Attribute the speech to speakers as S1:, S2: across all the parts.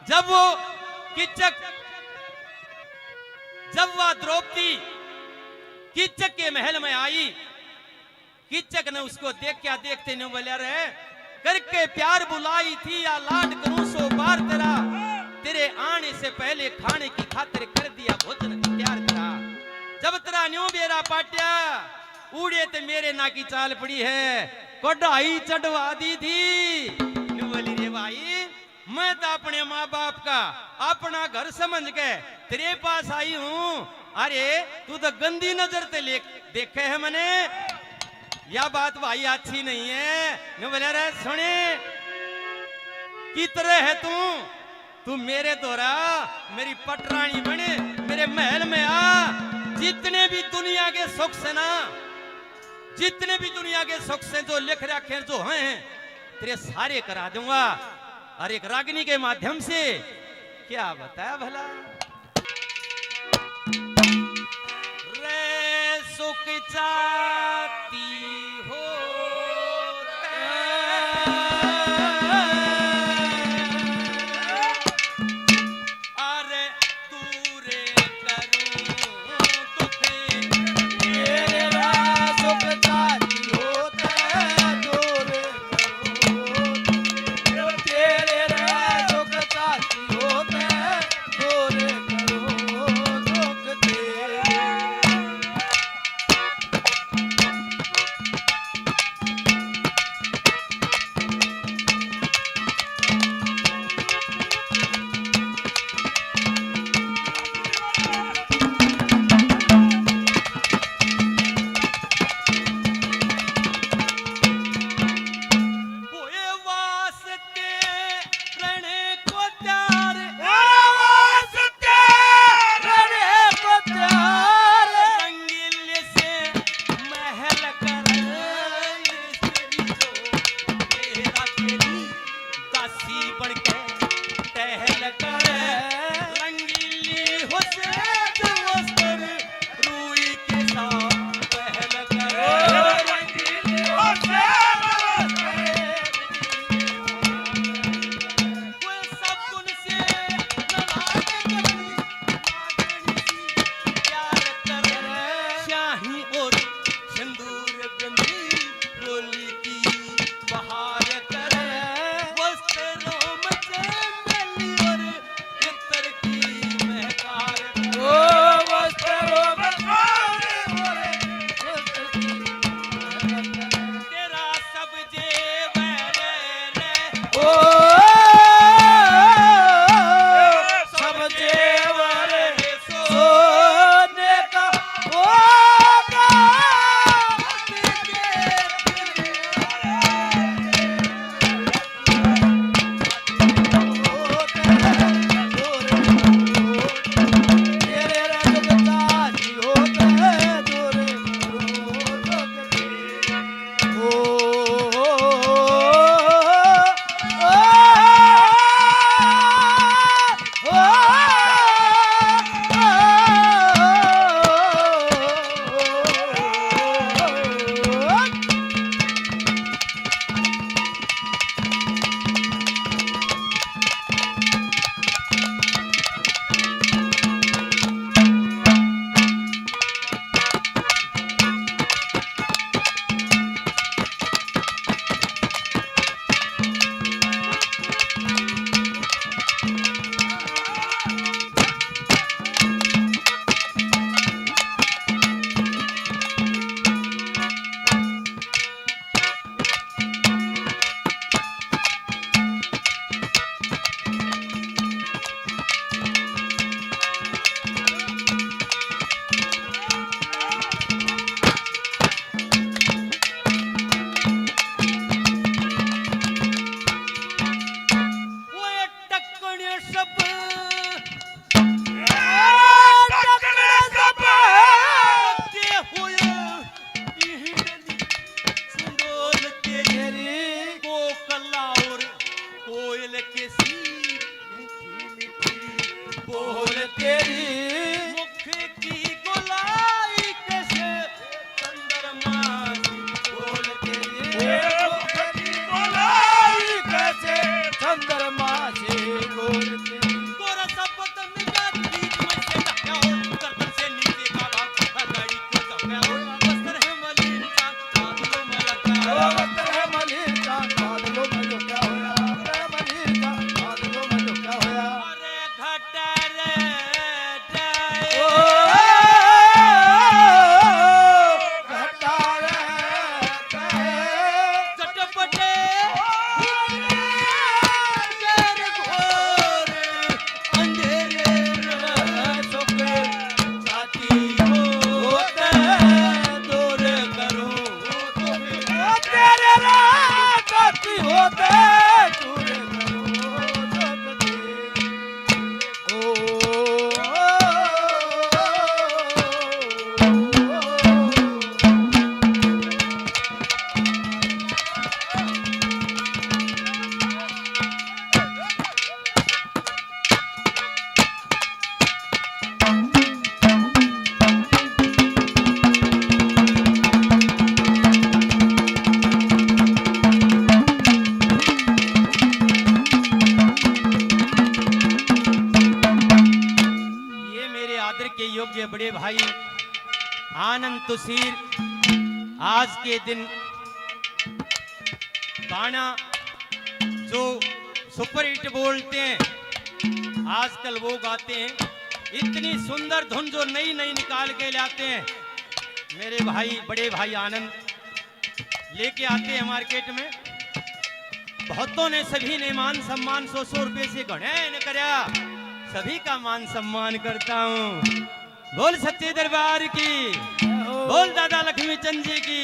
S1: जब वो किचक, जब वह द्रौपदी किचक के महल में आई, किचक ने उसको देखा, देखते न बोला रे करके प्यार बुलाई थी या लाड करूं सो बार तेरा, तेरे आने से पहले खाने की खातिर कर दिया भोजन तैयार तेरा। जब तेरा न्यू बेरा पाटिया उड़े ते मेरे ना की चाल पड़ी है, कढ़ाई चढ़वा दी थी। बोली रे भाई मैं तो अपने माँ बाप का अपना घर समझ के तेरे पास आई हूँ, अरे तू तो गंदी नजर ते देखे है मैंने, यह बात भाई अच्छी नहीं है। बोले रे सुने की तरह है तू मेरे द्वारा मेरी पटरानी बने, मेरे महल में आ, जितने भी दुनिया के सुख से ना, जितने भी दुनिया के सुख से जो लिख रखे जो हैं तेरे सारे करा दूंगा, और एक रागिनी के माध्यम से। क्या बताया भला रे सुख चाहती हो अरे दूरे करूं दुख तेरे सुख चाहती होते दूरे करूं तेरे सुख चाहती होते दूरे करूं दुख तेरे। चंद्रमा से बोलते योग्य बड़े भाई आनंद तुसीर आज के दिन गाना जो सुपर हिट बोलते हैं आजकल वो गाते हैं। इतनी सुंदर धुन जो नई नई निकाल के लाते हैं मेरे भाई बड़े भाई आनंद लेके आते हैं मार्केट में। बहुतों ने सभी ने मान सम्मान 100 रुपए से गणे न करया, सभी का मान सम्मान करता हूँ। बोल सच्चे दरबार की, बोल दादा लक्ष्मी चंद जी की।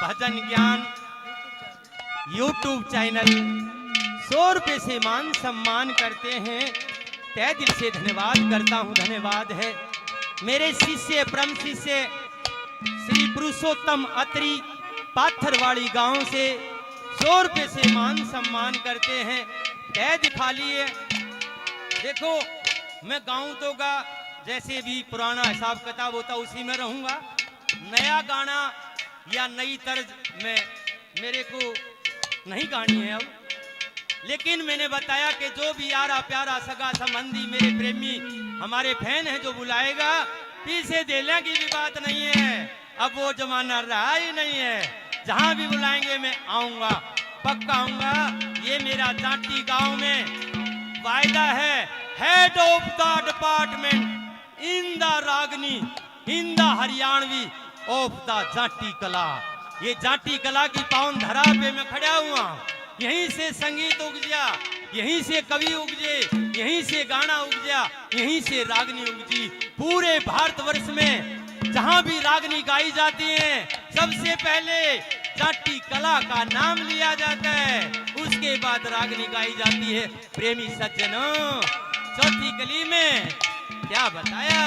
S1: भजन ज्ञान यूट्यूब चैनल 100 रुपए से मान सम्मान करते हैं। तहे दिल से धन्यवाद करता हूं। धन्यवाद है मेरे शिष्य परम शिष्य श्री पुरुषोत्तम अत्री पाथरवाड़ी गांव से 100 रुपए से मान सम्मान करते हैं। तह दिखा लिए। देखो मैं गाऊं तो गा, जैसे भी पुराना हिसाब किताब होता उसी में रहूंगा। नया गाना या नई तर्ज में मेरे को नहीं गानी है अब, लेकिन मैंने बताया कि जो भी यारा प्यारा सगा संबंधी मेरे प्रेमी हमारे फैन है जो बुलाएगा, पीछे देने की भी बात नहीं है। अब वो जमाना रहा ही नहीं है। जहां भी बुलाएंगे मैं आऊंगा, पक्का आऊंगा। ये मेरा जाटी गांव में वायदा है। Head of the department in the ragini in the Haryanvi of the जाटी कला। ये जाटी कला की पावन धरा पे मैं खड़ा हुआ। यहीं से संगीत उपजा, यहीं से कवि उपजे, यहीं से गाना उपजा, यहीं से रागनी उपजी। पूरे भारतवर्ष में जहां भी रागनी गाई जाती है सबसे पहले जाटी कला का नाम लिया जाता है, उसके बाद रागनी गाई जाती है। प्रेमी सज्जनों, चौथी कली में क्या बताया।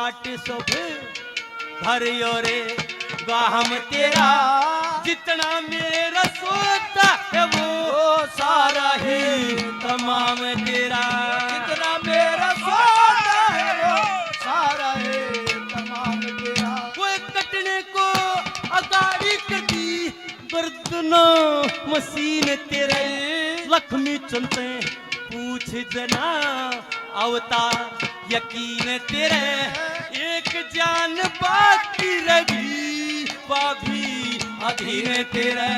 S1: बाट शुभ भरियो रे गाहम तेरा, जितना मेरा सोता है वो सारा ही तमाम तेरा,
S2: जितना मेरा सोता है वो सारा है तमाम तेरा।
S1: कोई कटने को अगाड़ी करती गर्दना मशीन तेरे, लक्ष्मी चलते पूछ जना अवतार यकीन तेरे, एक जान बाकी रही भी अधीन तेरे,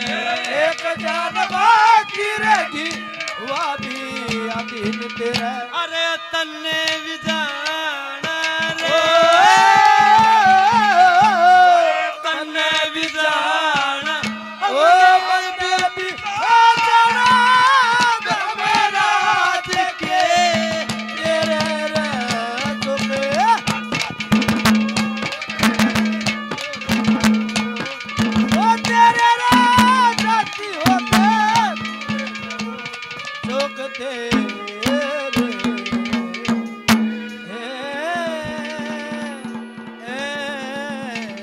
S2: एक जान बाकी रही वह भी अधीन तेरे।
S1: अरे तन्ने भी जाना रे, तन्ने भी जाना
S2: ओ बंदे भी जाना मेरा देखे तेरे रे तुम्हें। ओ तेरे रे जाती होते सुख थे